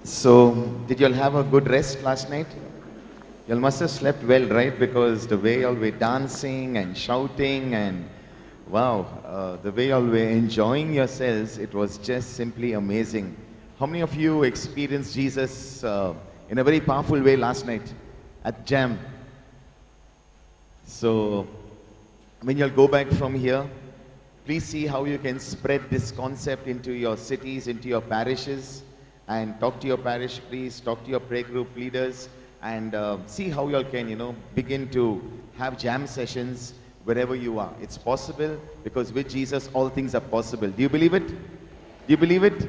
So, did you all have a good rest last night? You all must have slept well, right? Because the way you all were dancing and shouting and wow, the way you all were enjoying yourselves, it was just simply amazing. How many of you experienced Jesus in a very powerful way last night at Jam? So, when you'll go back from here, please see how you can spread this concept into your cities, into your parishes, and talk to your parish priests, talk to your prayer group leaders, and see how you all can, begin to have jam sessions wherever you are. It's possible because with Jesus, all things are possible. Do you believe it? Do you believe it?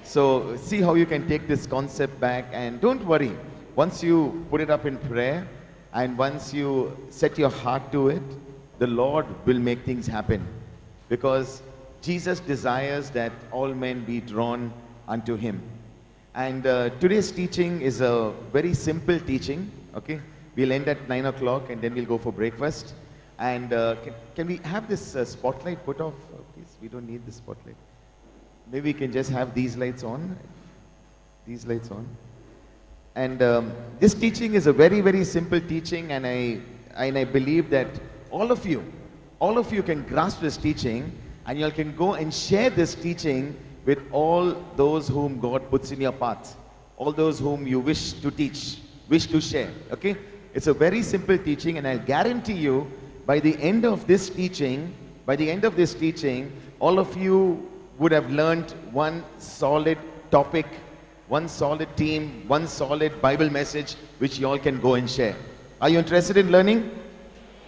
So see how you can take this concept back, and don't worry. Once you put it up in prayer, and once you set your heart to it, the Lord will make things happen. Because Jesus desires that all men be drawn unto Him. And today's teaching is a very simple teaching, okay? We'll end at 9 o'clock and then we'll go for breakfast. And can we have this spotlight put off, please? We don't need the spotlight. Maybe we can just have these lights on. These lights on. And this teaching is a very, very simple teaching, and I believe that all of you can grasp this teaching, and you all can go and share this teaching with all those whom God puts in your path, all those whom you wish to teach, wish to share, okay? It's a very simple teaching, and I'll guarantee you, by the end of this teaching, all of you would have learned one solid topic, one solid theme, one solid Bible message, which you all can go and share. Are you interested in learning?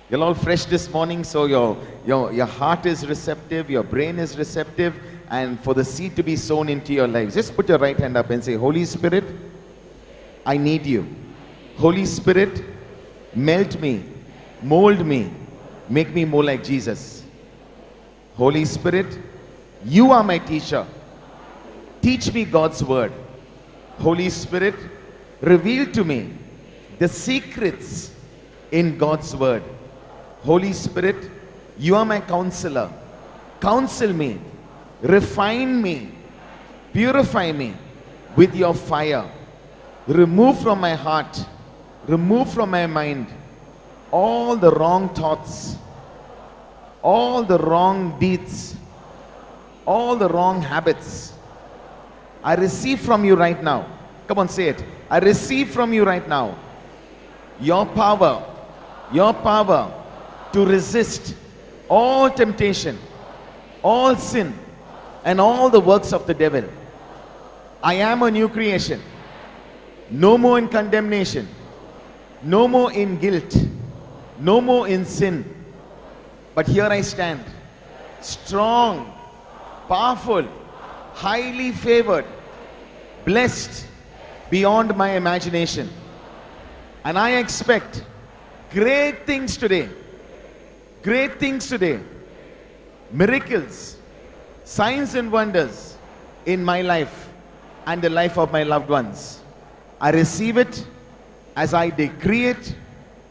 You're all fresh this morning, so your heart is receptive, your brain is receptive, and for the seed to be sown into your lives. Just put your right hand up and say, Holy Spirit, I need you. Holy Spirit, melt me, mold me, make me more like Jesus. Holy Spirit, you are my teacher. Teach me God's word. Holy Spirit, reveal to me the secrets in God's word. Holy Spirit, you are my counselor. Counsel me, refine me, purify me with your fire. Remove from my heart, remove from my mind all the wrong thoughts, all the wrong deeds, all the wrong habits. I receive from you right now. Come on, say it. I receive from you right now your power to resist all temptation, all sin, and all the works of the devil. I am a new creation. No more in condemnation. No more in guilt. No more in sin. But here I stand, strong, powerful, highly favored, blessed beyond my imagination. And I expect great things today. Great things today. Miracles, signs and wonders in my life and the life of my loved ones. I receive it as I decree it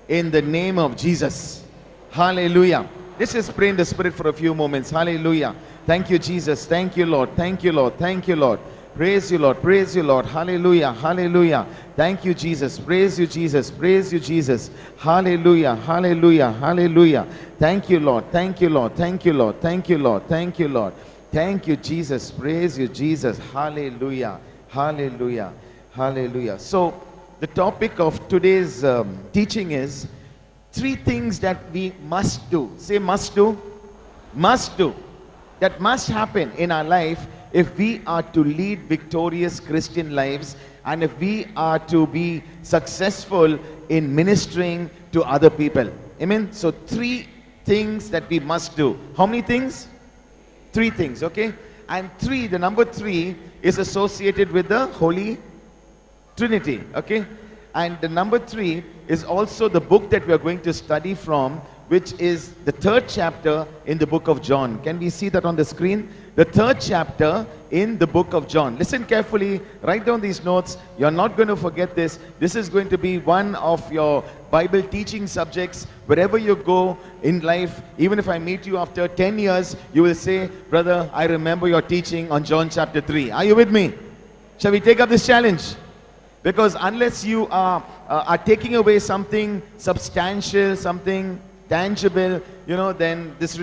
in the name of Jesus. Hallelujah. Let's just pray in the Spirit for a few moments. Hallelujah. Thank you, Jesus. Thank you, Lord. Thank you, Lord. Thank you, Lord. Praise you, Lord. Praise you, Lord. Hallelujah. Hallelujah. Thank you, Jesus. Praise you, Jesus. Praise you, Jesus. Hallelujah. Hallelujah. Hallelujah. Thank you, Lord. Thank you, Lord. Thank you, Lord. Thank you, Lord. Thank you, Lord. Thank you, Jesus. Praise you, Jesus. Hallelujah. Hallelujah. Hallelujah. So, the topic of today's teaching is 3 things that we must do. Say must do. Must do. That must happen in our life if we are to lead victorious Christian lives, and if we are to be successful in ministering to other people. Amen. So 3 things that we must do. How many things? 3 things, okay? And the number 3 is associated with the Holy Trinity, okay? And the number 3 is also the book that we are going to study from, which is the 3rd chapter in the book of John. Can we see that on the screen? The 3rd chapter in the book of John. Listen carefully, write down these notes. You're not going to forget this. This is going to be one of your Bible teaching subjects. Wherever you go in life, even if I meet you after 10 years, you will say, brother, I remember your teaching on John chapter 3. Are you with me? Shall we take up this challenge? Because unless you are taking away something substantial, something tangible, then this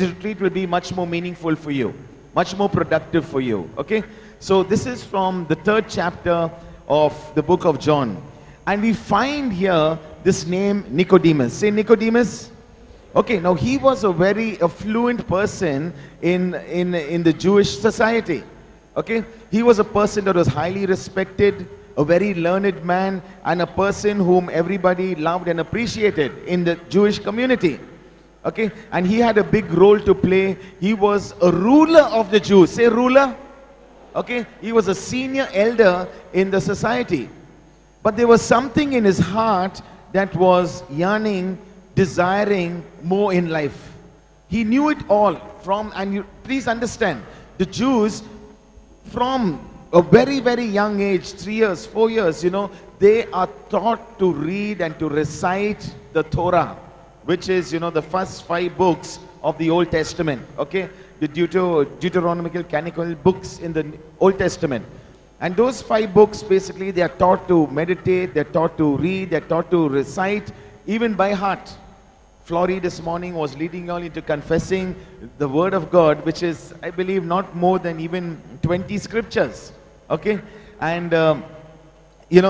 retreat will be much more meaningful for you, much more productive for you. Okay? So this is from the 3rd chapter of the book of John. And we find here this name Nicodemus. Say Nicodemus. Okay, now he was a very affluent person in the Jewish society. Okay? He was a person that was highly respected, a very learned man, and a person whom everybody loved and appreciated in the Jewish community. Okay? And he had a big role to play. He was a ruler of the Jews. Say ruler. Okay? He was a senior elder in the society. But there was something in his heart that was yearning, desiring more in life. He knew it all please understand, the Jews from a very, very young age, 3 years, 4 years, they are taught to read and to recite the Torah, which is, the first 5 books of the Old Testament. Okay? The Deuteronomical, canonical books in the Old Testament. And those 5 books, basically, they are taught to meditate, they're taught to read, they're taught to recite, even by heart. Flory this morning was leading you all into confessing the Word of God, which is, I believe, not more than even 20 scriptures. Okay? And,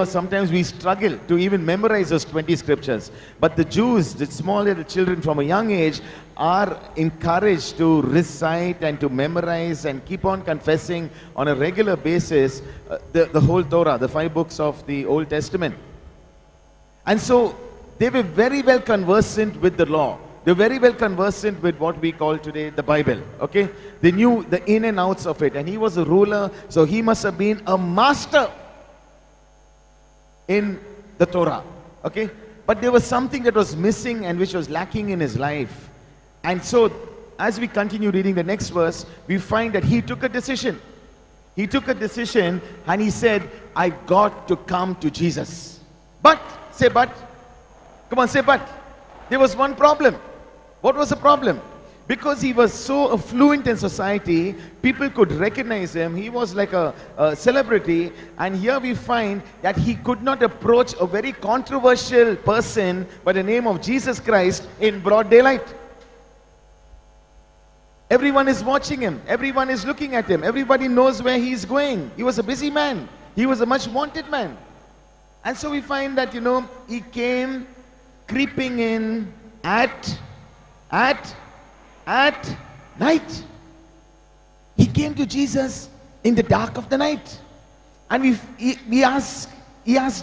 sometimes we struggle to even memorize those 20 scriptures. But the Jews, the small little children from a young age, are encouraged to recite and to memorize and keep on confessing on a regular basis the whole Torah, the 5 books of the Old Testament. And so they were very well conversant with the law. They were very well conversant with what we call today the Bible. Okay? They knew the in and outs of it. And he was a ruler, so he must have been a master in the Torah. Okay? But there was something that was missing and which was lacking in his life. And so, as we continue reading the next verse, we find that he took a decision. He took a decision and he said, I got to come to Jesus. But, say but. Come on, say but. There was one problem. What was the problem? Because he was so affluent in society, people could recognize him. He was like a celebrity. And here we find that he could not approach a very controversial person by the name of Jesus Christ in broad daylight. Everyone is watching him. Everyone is looking at him. Everybody knows where he is going. He was a busy man. He was a much wanted man. And so we find that, he came creeping in at night. He came to Jesus in the dark of the night. And he asked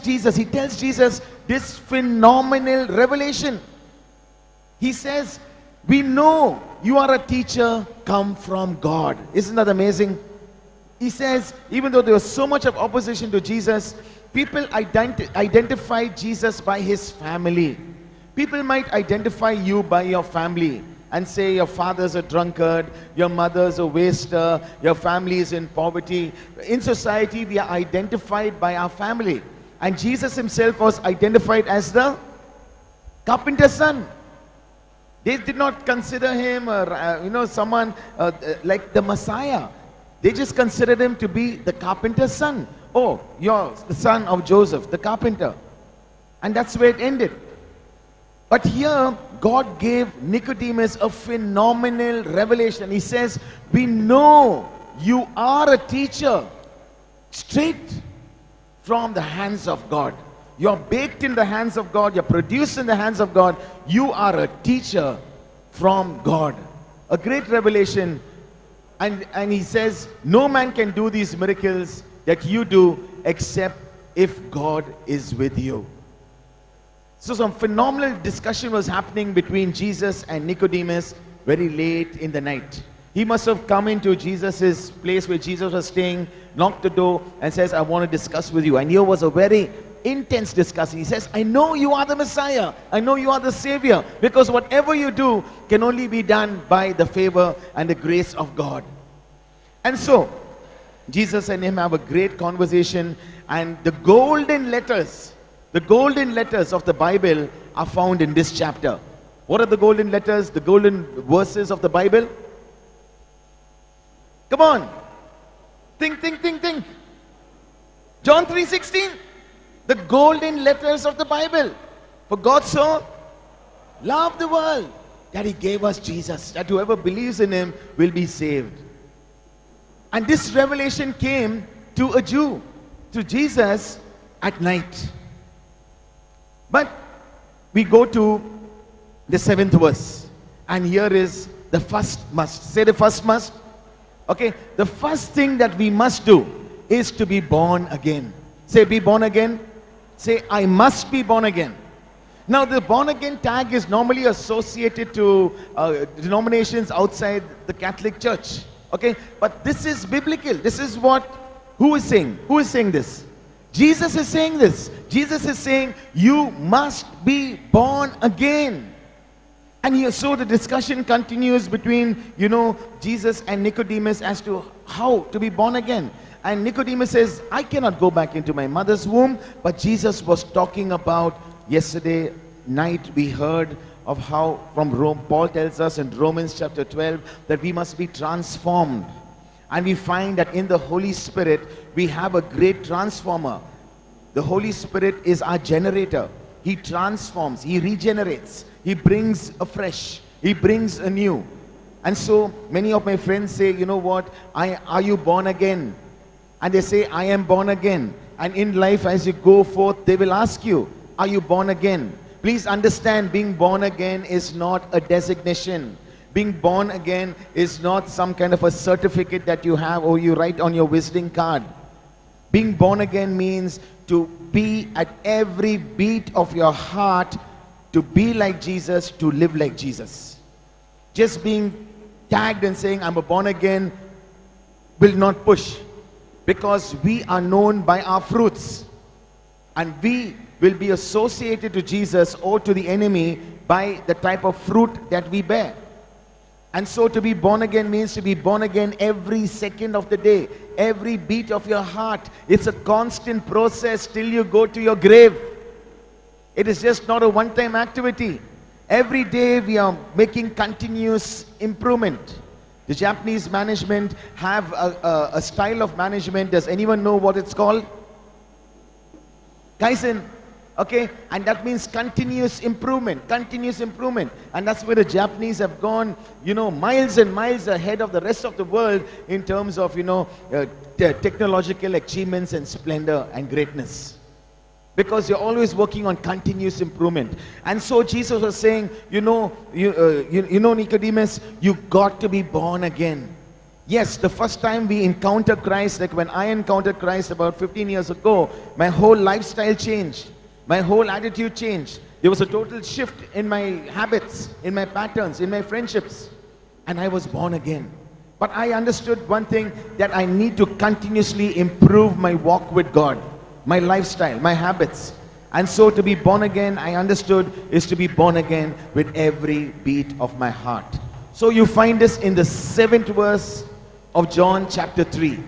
Jesus, he tells Jesus this phenomenal revelation. He says, we know you are a teacher come from God. Isn't that amazing? He says, even though there was so much of opposition to Jesus, people identify Jesus by his family. People might identify you by your family and say your father's a drunkard, your mother's a waster, your family is in poverty. In society, we are identified by our family. And Jesus himself was identified as the carpenter's son. They did not consider him, someone like the Messiah. They just considered him to be the carpenter's son. Oh, you're the son of Joseph, the carpenter. And that's where it ended. But here, God gave Nicodemus a phenomenal revelation. He says, we know you are a teacher straight from the hands of God. You're baked in the hands of God. You're produced in the hands of God. You are a teacher from God. A great revelation. And he says, no man can do these miracles that you do except if God is with you. So some phenomenal discussion was happening between Jesus and Nicodemus very late in the night. He must have come into Jesus' place where Jesus was staying, knocked the door and says, I want to discuss with you. And here was a very intense discussion. He says, I know you are the Messiah. I know you are the Savior. Because whatever you do can only be done by the favor and the grace of God. And so, Jesus and him have a great conversation. And the golden letters of the Bible are found in this chapter. What are the golden letters, the golden verses of the Bible? Come on. Think. John 3:16, the golden letters of the Bible. For God so loved the world that he gave us Jesus, that whoever believes in him will be saved. And this revelation came to a Jew, to Jesus at night. But we go to the 7th verse, and here is the first must. Say the first must. Okay, the first thing that we must do is to be born again. Say, be born again. Say, I must be born again. Now, the born again tag is normally associated to denominations outside the Catholic Church. Okay, but this is biblical. This is what, who is saying? Who is saying this? Jesus is saying this. Jesus is saying, you must be born again. And here, so the discussion continues between, Jesus and Nicodemus as to how to be born again. And Nicodemus says, I cannot go back into my mother's womb. But Jesus was talking about, yesterday night we heard of how from Rome, Paul tells us in Romans chapter 12 that we must be transformed. And we find that in the Holy Spirit, we have a great transformer. The Holy Spirit is our generator. He transforms, he regenerates, he brings afresh, he brings anew. And so many of my friends say, you know what, are you born again? And they say, I am born again. And in life, as you go forth, they will ask you, are you born again? Please understand, being born again is not a designation. Being born again is not some kind of a certificate that you have or you write on your visiting card. Being born again means to be at every beat of your heart, to be like Jesus, to live like Jesus. Just being tagged and saying, I'm a born again, will not push. Because we are known by our fruits. And we will be associated to Jesus or to the enemy by the type of fruit that we bear. And so to be born again means to be born again every second of the day, every beat of your heart. It's a constant process till you go to your grave. It is just not a one-time activity. Every day we are making continuous improvement. The Japanese management have a style of management. Does anyone know what it's called? Kaizen. Okay, and that means continuous improvement. And that's where the Japanese have gone, miles and miles ahead of the rest of the world in terms of, technological achievements and splendor and greatness. Because you're always working on continuous improvement. And so Jesus was saying, Nicodemus, you got to be born again. Yes, the first time we encounter Christ, like when I encountered Christ about 15 years ago, my whole lifestyle changed. My whole attitude changed. There was a total shift in my habits, in my patterns, in my friendships. And I was born again. But I understood one thing, that I need to continuously improve my walk with God, my lifestyle, my habits. And so to be born again, I understood, is to be born again with every beat of my heart. So you find this in the 7th verse of John chapter 3.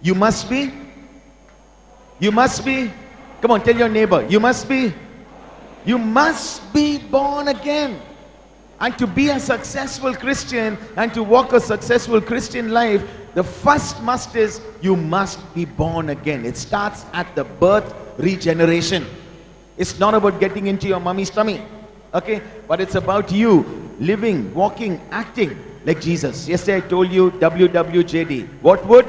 You must be. Come on, tell your neighbor, you must be born again. And to be a successful Christian and to walk a successful Christian life, the first must is, you must be born again. It starts at the birth regeneration. It's not about getting into your mommy's tummy, okay? But it's about you living, walking, acting like Jesus. Yesterday I told you WWJD. What would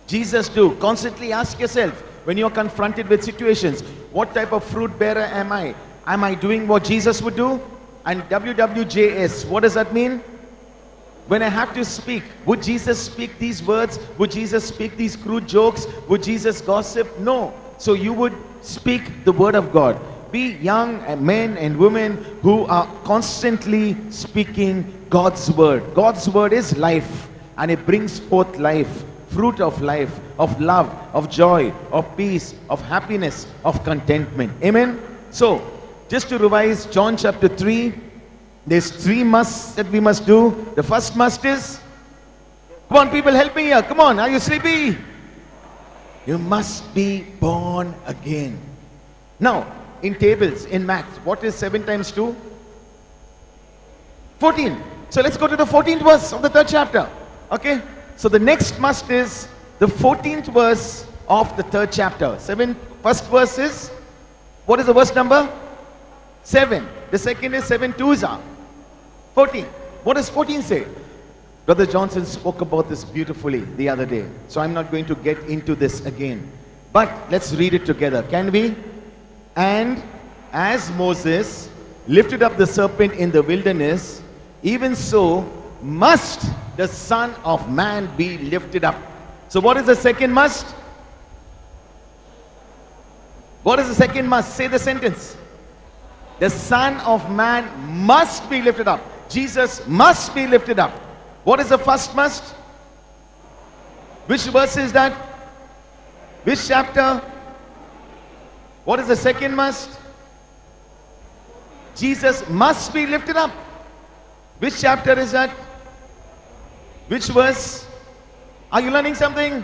Jesus do? Constantly ask yourself, when you're confronted with situations, what type of fruit bearer am I? Am I doing what Jesus would do? And WWJS, what does that mean? When I have to speak, would Jesus speak these words? Would Jesus speak these crude jokes? Would Jesus gossip? No. So you would speak the word of God. Be young men and women who are constantly speaking God's word. God's word is life, and it brings forth life. Fruit of life, of love, of joy, of peace, of happiness, of contentment. Amen? So, just to revise John chapter 3, there's 3 musts that we must do. The first must is, come on people, help me here. Come on, are you sleepy? You must be born again. Now, in tables, in maths, what is 7 times 2? 14. So let's go to the 14th verse of the 3rd chapter. Okay? So the next must is the 14th verse of the 3rd chapter. First verse is, what is the verse number? 7. The second is 7 twos are 14. What does 14 say? Brother Johnson spoke about this beautifully the other day, so I'm not going to get into this again. But let's read it together. Can we? And as Moses lifted up the serpent in the wilderness, even so must the Son of Man be lifted up. So what is the second must? What is the second must? Say the sentence. The Son of Man must be lifted up. Jesus must be lifted up. What is the first must? Which verse is that? Which chapter? What is the second must? Jesus must be lifted up. Which chapter is that? Which verse? Are you learning something?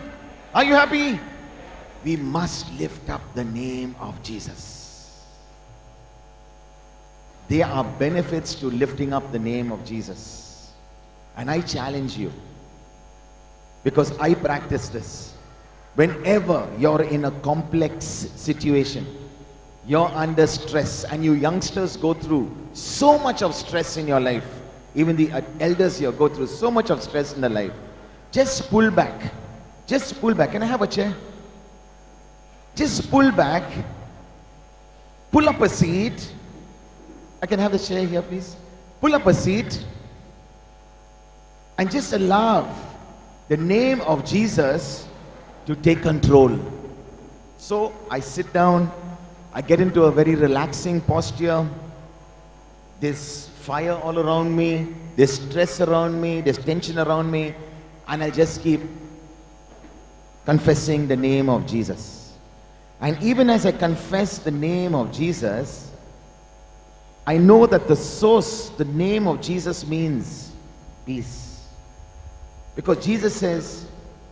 Are you happy? We must lift up the name of Jesus. There are benefits to lifting up the name of Jesus. And I challenge you, because I practice this. Whenever you're in a complex situation, you're under stress, and you youngsters go through so much of stress in your life. Even the elders here go through so much of stress in their life. Just pull back. Just pull back. Can I have a chair? Just pull back. Pull up a seat. I can have the chair here, please. Pull up a seat. And just allow the name of Jesus to take control. So I sit down. I get into a very relaxing posture. There's fire all around me. There's stress around me. There's tension around me. And I just keep confessing the name of Jesus. And even as I confess the name of Jesus, I know that the source, the name of Jesus means peace. Because Jesus says,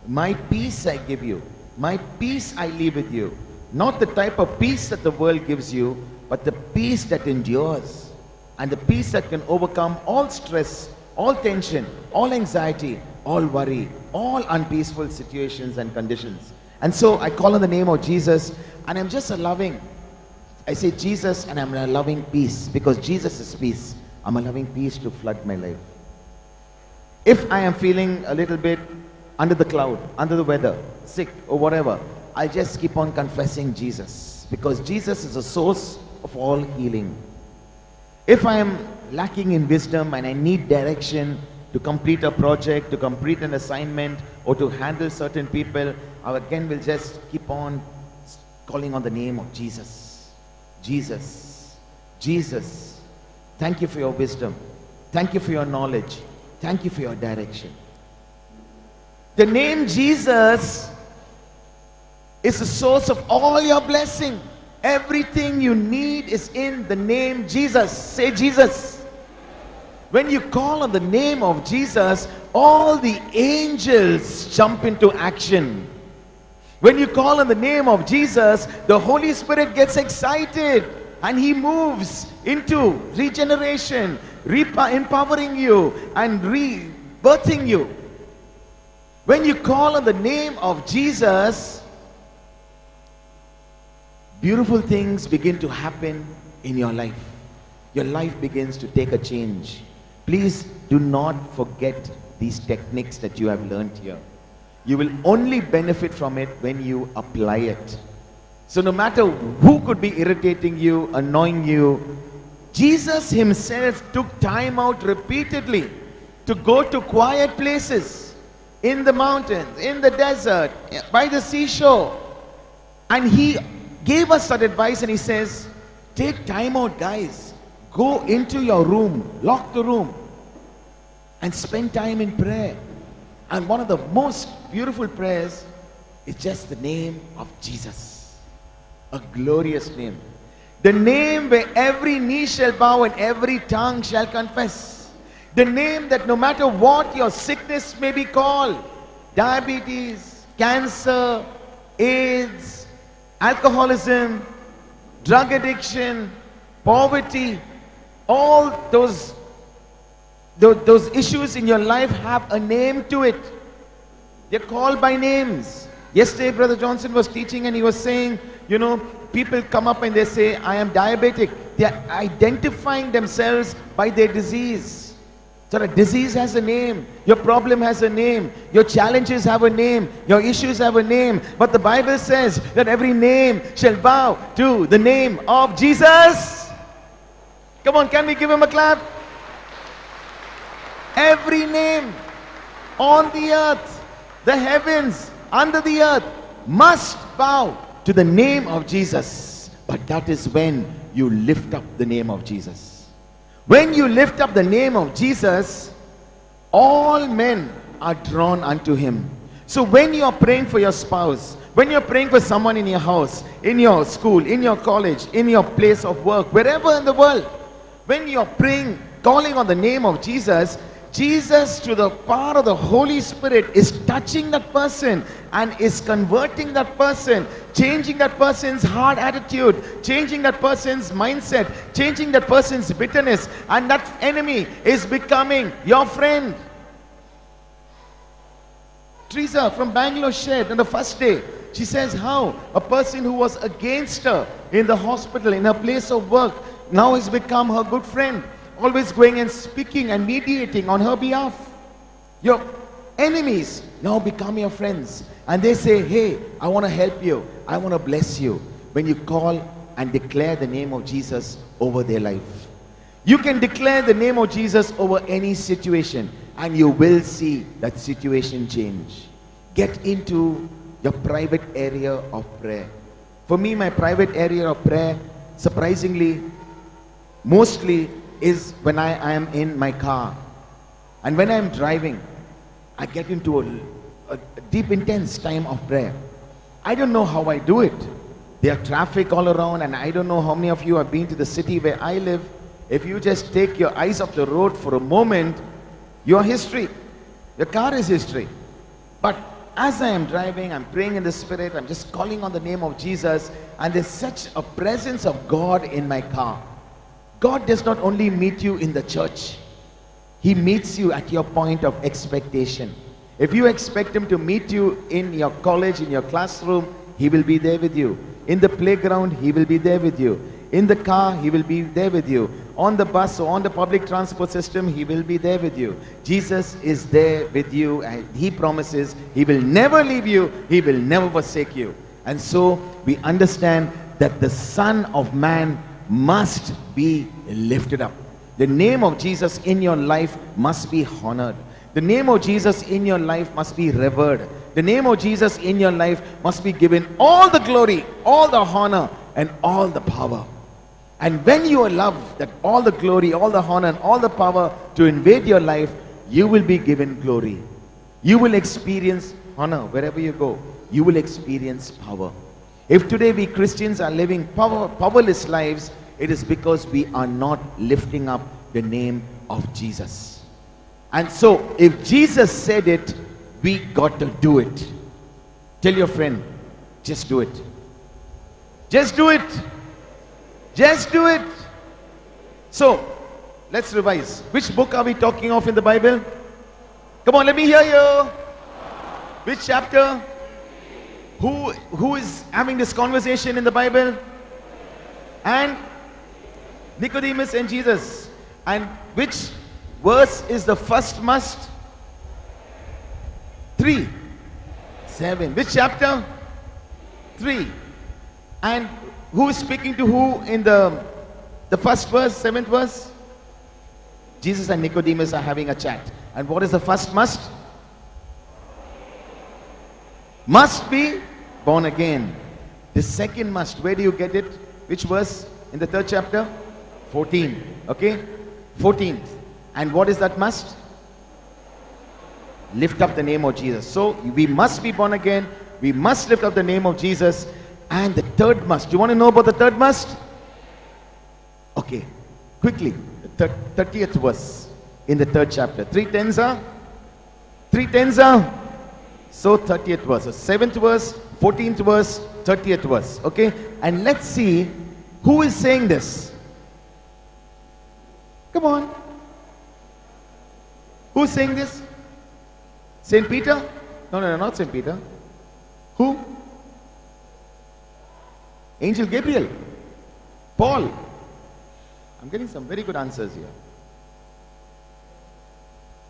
my peace I give you. My peace I leave with you. Not the type of peace that the world gives you, but the peace that endures. And the peace that can overcome all stress, all tension, all anxiety, all worry, all unpeaceful situations and conditions. And so I call on the name of Jesus, and I'm just allowing. I say Jesus, and I'm allowing peace, because Jesus is peace. I'm allowing peace to flood my life. If I am feeling a little bit under the cloud, under the weather, sick or whatever, I'll just keep on confessing Jesus, because Jesus is the source of all healing. If I am lacking in wisdom and I need direction to complete a project, to complete an assignment, or to handle certain people, I again will just keep on calling on the name of Jesus. Jesus, Jesus, thank you for your wisdom. Thank you for your knowledge. Thank you for your direction. The name Jesus is the source of all your blessing. Everything you need is in the name Jesus. Say Jesus. When you call on the name of Jesus, all the angels jump into action. When you call on the name of Jesus, the Holy Spirit gets excited and He moves into regeneration, empowering you and rebirthing you. When you call on the name of Jesus, beautiful things begin to happen in your life. Your life begins to take a change. Please do not forget these techniques that you have learned here. You will only benefit from it when you apply it. So no matter who could be irritating you, annoying you, Jesus Himself took time out repeatedly to go to quiet places, in the mountains, in the desert, by the seashore. And He gave us that advice, and He says, take time out, guys. Go into your room, lock the room, and spend time in prayer. And one of the most beautiful prayers is just the name of Jesus. A glorious name. The name where every knee shall bow and every tongue shall confess. The name that no matter what your sickness may be called, diabetes, cancer, AIDS, alcoholism, drug addiction, poverty, all those issues in your life have a name to it. They're called by names. Yesterday, Brother Johnson was teaching and he was saying, people come up and they say, I am diabetic. They are identifying themselves by their disease. So a disease has a name. Your problem has a name. Your challenges have a name. Your issues have a name. But the Bible says that every name shall bow to the name of Jesus. Come on, can we give him a clap? Every name on the earth, the heavens, under the earth, must bow to the name of Jesus. But that is when you lift up the name of Jesus. When you lift up the name of Jesus, all men are drawn unto him. So when you are praying for your spouse, when you're praying for someone in your house, in your school, in your college, in your place of work, wherever in the world, when you're praying, calling on the name of Jesus, Jesus, through the power of the Holy Spirit, is touching that person and is converting that person, changing that person's hard attitude, changing that person's mindset, changing that person's bitterness, and that enemy is becoming your friend. Teresa from Bangalore shared on the first day. She says how a person who was against her in the hospital, in her place of work, now has become her good friend, always going and speaking and mediating on her behalf. Your enemies now become your friends, and they say, hey, I want to help you, I want to bless you, when you call and declare the name of Jesus over their life. You can declare the name of Jesus over any situation, and you will see that situation change. Get into your private area of prayer. For me, my private area of prayer, surprisingly, mostly is when I am in my car. And when I am driving, I get into a deep, intense time of prayer. I don't know how I do it. There are traffic all around, and I don't know how many of you have been to the city where I live. If you just take your eyes off the road for a moment, your history, your car is history. But as I am driving, I'm praying in the Spirit, I'm just calling on the name of Jesus, and there's such a presence of God in my car. God does not only meet you in the church, he meets you at your point of expectation. If you expect him to meet you in your college, in your classroom, he will be there with you. In the playground, he will be there with you. In the car, he will be there with you. On the bus or on the public transport system, he will be there with you. Jesus is there with you, and he promises he will never leave you, he will never forsake you. And so we understand that the Son of Man must be lifted up. The name of Jesus in your life must be honored. The name of Jesus in your life must be revered. The name of Jesus in your life must be given all the glory, all the honor, and all the power. And when you allow that all the glory, all the honor, and all the power to invade your life, you will be given glory. You will experience honor wherever you go. You will experience power. If today we Christians are living powerless lives, it is because we are not lifting up the name of Jesus. And so, if Jesus said it, we got to do it. Tell your friend, just do it. Just do it. Just do it. So, let's revise. Which book are we talking of in the Bible? Come on, let me hear you. Which chapter? Who is having this conversation in the Bible? And Nicodemus and Jesus. And which verse is the first must? 3, 7. Which chapter? 3. And who is speaking to who in the first verse, 7th verse? Jesus and Nicodemus are having a chat. And what is the first must? Must be born again. The second must, where do you get it? Which verse in the 3rd chapter? 14. Okay? 14th. And what is that must? Lift up the name of Jesus. So we must be born again. We must lift up the name of Jesus. And the third must. Do you want to know about the third must? Okay. Quickly. The 30th verse in the 3rd chapter. 3 tens are? 3 tens are? So 30th verse. So 7th verse, 14th verse, 30th verse. Okay. And let's see who is saying this. Come on. Who's saying this? St. Peter? No, not St. Peter. Who? Angel Gabriel. Paul. I'm getting some very good answers here.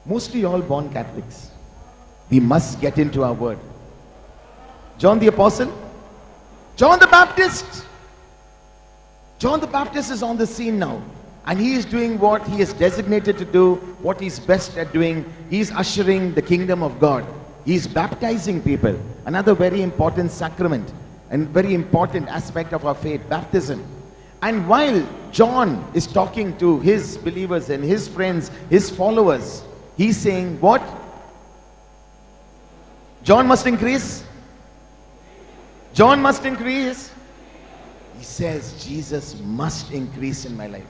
Mostly all born Catholics. We must get into our word. John the Apostle. John the Baptist. John the Baptist is on the scene now. And he is doing what he is designated to do, what he's best at doing. He's ushering the kingdom of God. He's baptizing people. Another very important sacrament and very important aspect of our faith, baptism. And while John is talking to his believers and his friends, his followers, he's saying what? John must increase. John must increase. He says Jesus must increase in my life.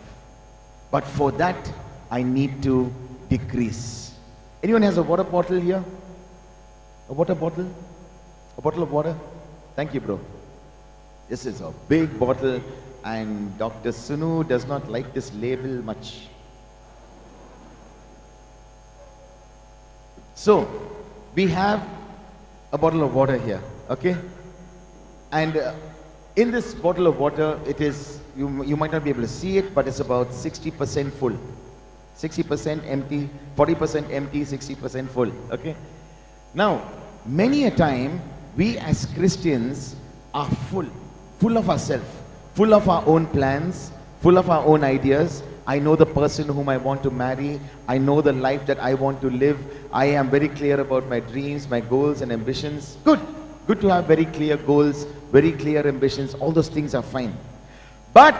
But for that, I need to decrease. Anyone has a water bottle here? A water bottle? A bottle of water? Thank you, bro. This is a big bottle, and Dr. Sunu does not like this label much. So, we have a bottle of water here, okay? And in this bottle of water, it is, you might not be able to see it, but it's about 60% full. 60% empty, 40% empty, 60% full, okay? Now, many a time, we as Christians are full of ourselves, full of our own plans, full of our own ideas. I know the person whom I want to marry. I know the life that I want to live. I am very clear about my dreams, my goals and ambitions. Good to have very clear goals, very clear ambitions. All those things are fine. But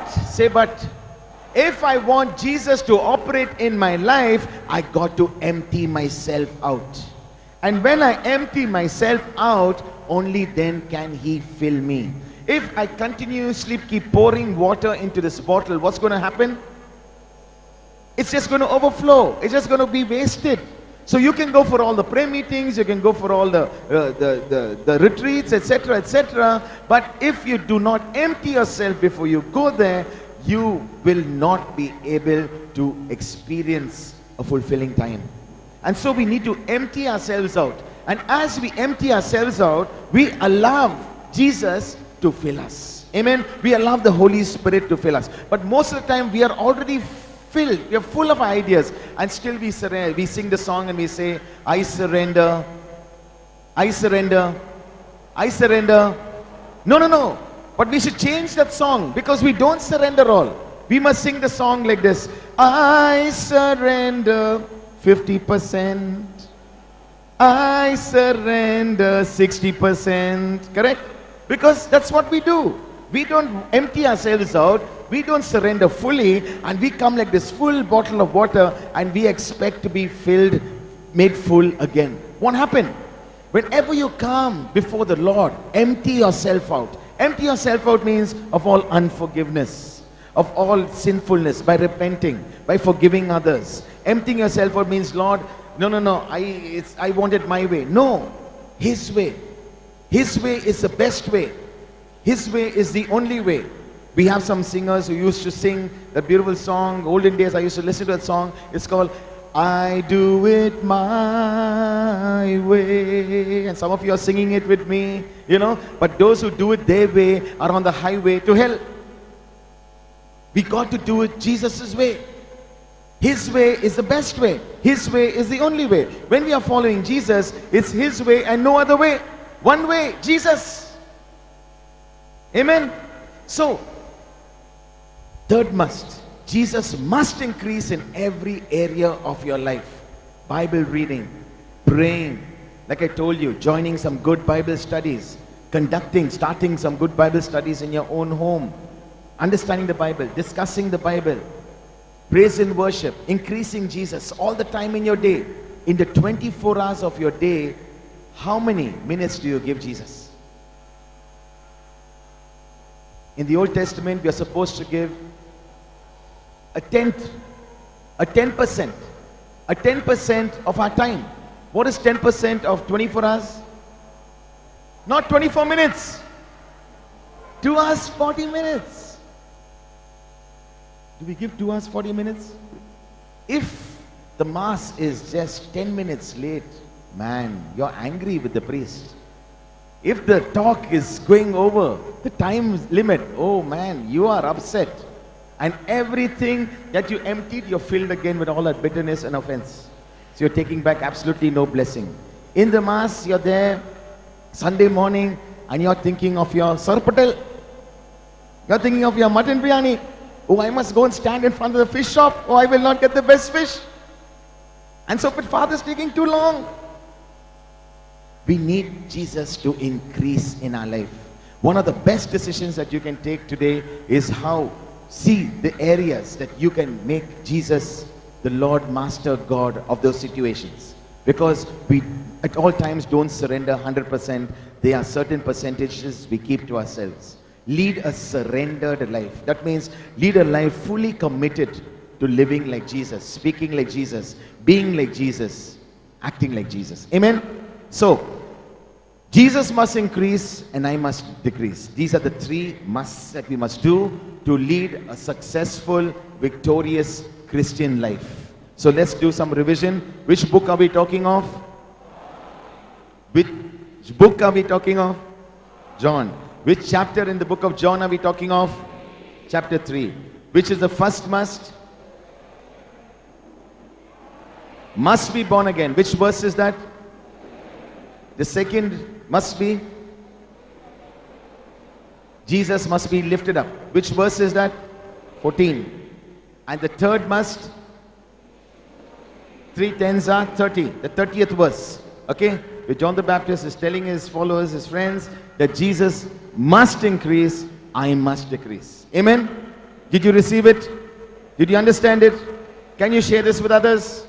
if I want Jesus to operate in my life, I got to empty myself out. And when I empty myself out, only then can he fill me. If I continuously keep pouring water into this bottle, what's going to happen? It's just going to overflow. It's just going to be wasted. So you can go for all the prayer meetings, you can go for all the retreats, etc., etc. But if you do not empty yourself before you go there, you will not be able to experience a fulfilling time. And so we need to empty ourselves out. And as we empty ourselves out, we allow Jesus to fill us. Amen. We allow the Holy Spirit to fill us. But most of the time we are already filled. We are full of ideas. And still we surrender. We sing the song and we say, I surrender. I surrender. I surrender. No. But we should change that song, because we don't surrender all. We must sing the song like this. I surrender 50%. I surrender 60%. Correct? Because that's what we do. We don't empty ourselves out. We don't surrender fully. And we come like this full bottle of water and we expect to be filled, made full again. What happened? Whenever you come before the Lord, empty yourself out. Empty yourself out means of all unforgiveness, of all sinfulness, by repenting, by forgiving others. Emptying yourself out means, Lord, no, I want it my way. No, His way. His way is the best way. His way is the only way. We have some singers who used to sing that beautiful song. Olden days, I used to listen to that song. It's called, I do it my way. And some of you are singing it with me, you know. But those who do it their way are on the highway to hell. We got to do it Jesus' way. His way is the best way. His way is the only way. When we are following Jesus, it's His way and no other way. One way, Jesus. Amen. So, third must. Jesus must increase in every area of your life. Bible reading, praying, like I told you, joining some good Bible studies, starting some good Bible studies in your own home, understanding the Bible, discussing the Bible, praise and worship, increasing Jesus all the time in your day. In the 24 hours of your day, how many minutes do you give Jesus? In the Old Testament, we are supposed to give a 10% of our time. What is 10% of 24 hours? Not 24 minutes. 2 hours, 40 minutes. Do we give 2 hours, 40 minutes? If the mass is just 10 minutes late, man, you're angry with the priest. If the talk is going over the time limit, oh man, you are upset. And everything that you emptied, you're filled again with all that bitterness and offense. So you're taking back absolutely no blessing. In the mass, you're there Sunday morning and you're thinking of your sarpatal. You're thinking of your mutton biryani. Oh, I must go and stand in front of the fish shop. Oh, I will not get the best fish. And so, but Father's taking too long. We need Jesus to increase in our life. One of the best decisions that you can take today is how, see the areas that you can make Jesus the Lord, Master, God of those situations. Because we at all times don't surrender 100%. There are certain percentages we keep to ourselves. Lead a surrendered life. That means lead a life fully committed to living like Jesus, speaking like Jesus, being like Jesus, acting like Jesus. Amen? So, Jesus must increase and I must decrease. These are the three musts that we must do to lead a successful, victorious Christian life. So let's do some revision. Which book are we talking of? Which book are we talking of? John. Which chapter in the book of John are we talking of? Chapter 3. Which is the first must? Must be born again. Which verse is that? The second must be? Jesus must be lifted up. Which verse is that? 14. And the third must? 3 tens are 30. The 30th verse. Okay? Where John the Baptist is telling his followers, his friends, that Jesus must increase, I must decrease. Amen? Did you receive it? Did you understand it? Can you share this with others?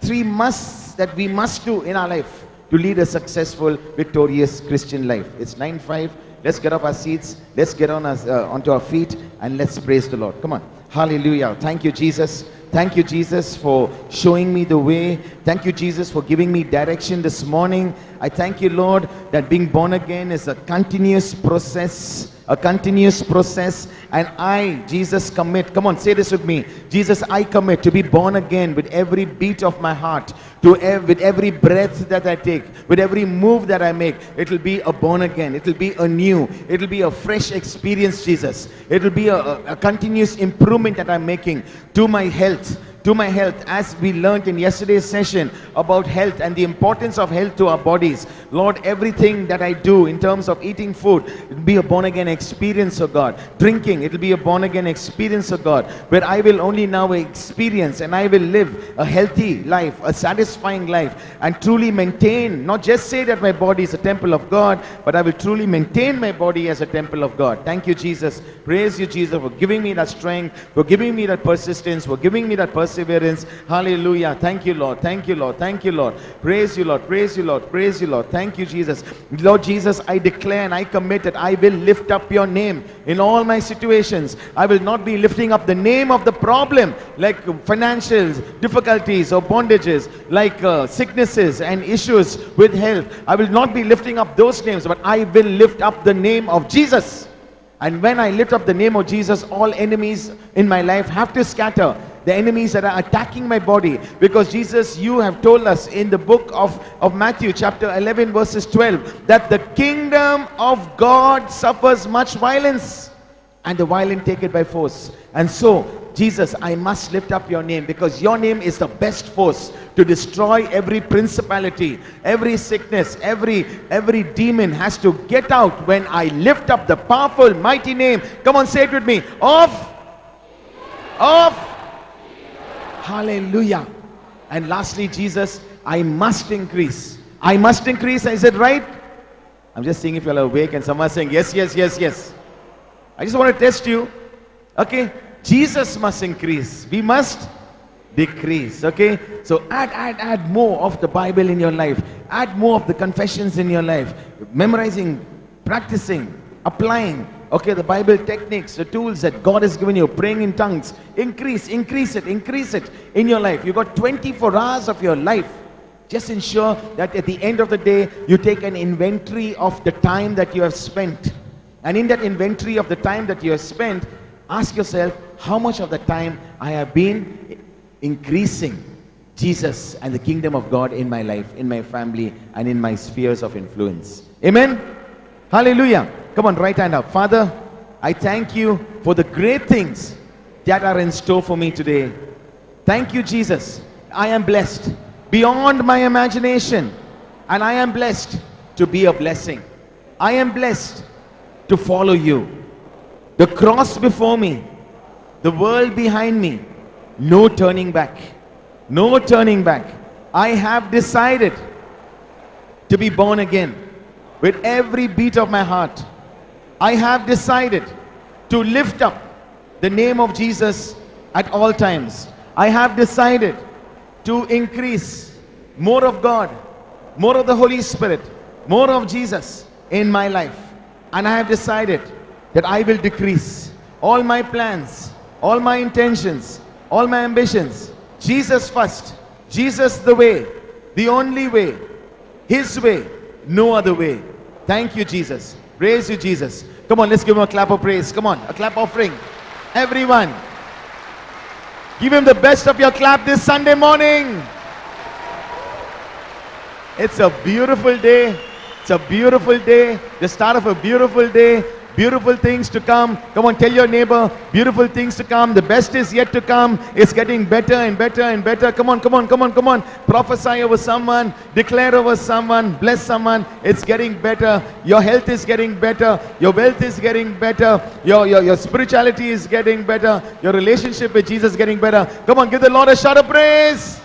3 musts that we must do in our life to lead a successful, victorious Christian life. It's 9:05. Let's get off our seats. Let's get on onto our feet and let's praise the Lord. Come on. Hallelujah. Thank you, Jesus. Thank you, Jesus, for showing me the way. Thank you, Jesus, for giving me direction this morning. I thank you, Lord, that being born again is a continuous process. A continuous process. And I, Jesus, commit. Come on, say this with me. Jesus, I commit to be born again with every beat of my heart. With every breath that I take. With every move that I make. It will be a born again. It will be a new. It will be a fresh experience, Jesus. It will be a continuous improvement that I'm making to my health. To my health, as we learned in yesterday's session about health and the importance of health to our bodies. Lord, everything that I do in terms of eating food, it will be a born again experience, oh God. Drinking, it will be a born again experience, oh God, where I will only now experience and I will live a healthy life, a satisfying life, and truly maintain, not just say that my body is a temple of God, but I will truly maintain my body as a temple of God. Thank you, Jesus. Praise you, Jesus, for giving me that strength, for giving me that persistence, for giving me that perseverance. Hallelujah. Thank you, Lord. Thank you, Lord. Thank you, Lord. Praise you, Lord. Praise you, Lord. Praise you, Lord. Thank you, Jesus. Lord Jesus, I declare and I commit that I will lift up your name in all my situations. I will not be lifting up the name of the problem, like financial difficulties or bondages, like sicknesses and issues with health. I will not be lifting up those names, but I will lift up the name of Jesus. And when I lift up the name of Jesus, all enemies in my life have to scatter. The enemies that are attacking my body. Because Jesus, you have told us in the book of Matthew chapter 11 verses 12 that the kingdom of God suffers much violence and the violent take it by force. And so, Jesus, I must lift up your name because your name is the best force to destroy every principality, every sickness, every demon has to get out when I lift up the powerful, mighty name. Come on, say it with me. Of Hallelujah. And lastly, Jesus, I must increase. I must increase. Is it right? I'm just seeing if you're awake and someone's saying yes, yes, yes, yes. I just want to test you. Okay. Jesus must increase. We must decrease. Okay. So add more of the Bible in your life. Add more of the confessions in your life. Memorizing, practicing, applying. Okay, the Bible techniques, the tools that God has given you, praying in tongues, increase it in your life. You got 24 hours of your life. Just ensure that at the end of the day, you take an inventory of the time that you have spent. And in that inventory of the time that you have spent, ask yourself, how much of the time I have been increasing Jesus and the kingdom of God in my life, in my family, and in my spheres of influence. Amen? Hallelujah. Come on, right hand up. Father, I thank you for the great things that are in store for me today. Thank you, Jesus. I am blessed beyond my imagination, and I am blessed to be a blessing. I am blessed to follow you. The cross before me, the world behind me, no turning back. No turning back. I have decided to be born again with every beat of my heart. I have decided to lift up the name of Jesus at all times. I have decided to increase more of God, more of the Holy Spirit, more of Jesus in my life. And I have decided that I will decrease all my plans, all my intentions, all my ambitions. Jesus first. Jesus the way, the only way, His way, no other way. Thank you, Jesus. Praise you, Jesus. Come on, let's give Him a clap of praise. Come on, a clap offering. Everyone, give Him the best of your clap this Sunday morning. It's a beautiful day. It's a beautiful day. The start of a beautiful day. Beautiful things to come. Come on, tell your neighbor, beautiful things to come. The best is yet to come. It's getting better and better and better. Come on, come on, come on, come on. Prophesy over someone. Declare over someone. Bless someone. It's getting better. Your health is getting better. Your wealth is getting better. Your spirituality is getting better. Your relationship with Jesus is getting better. Come on, give the Lord a shout of praise.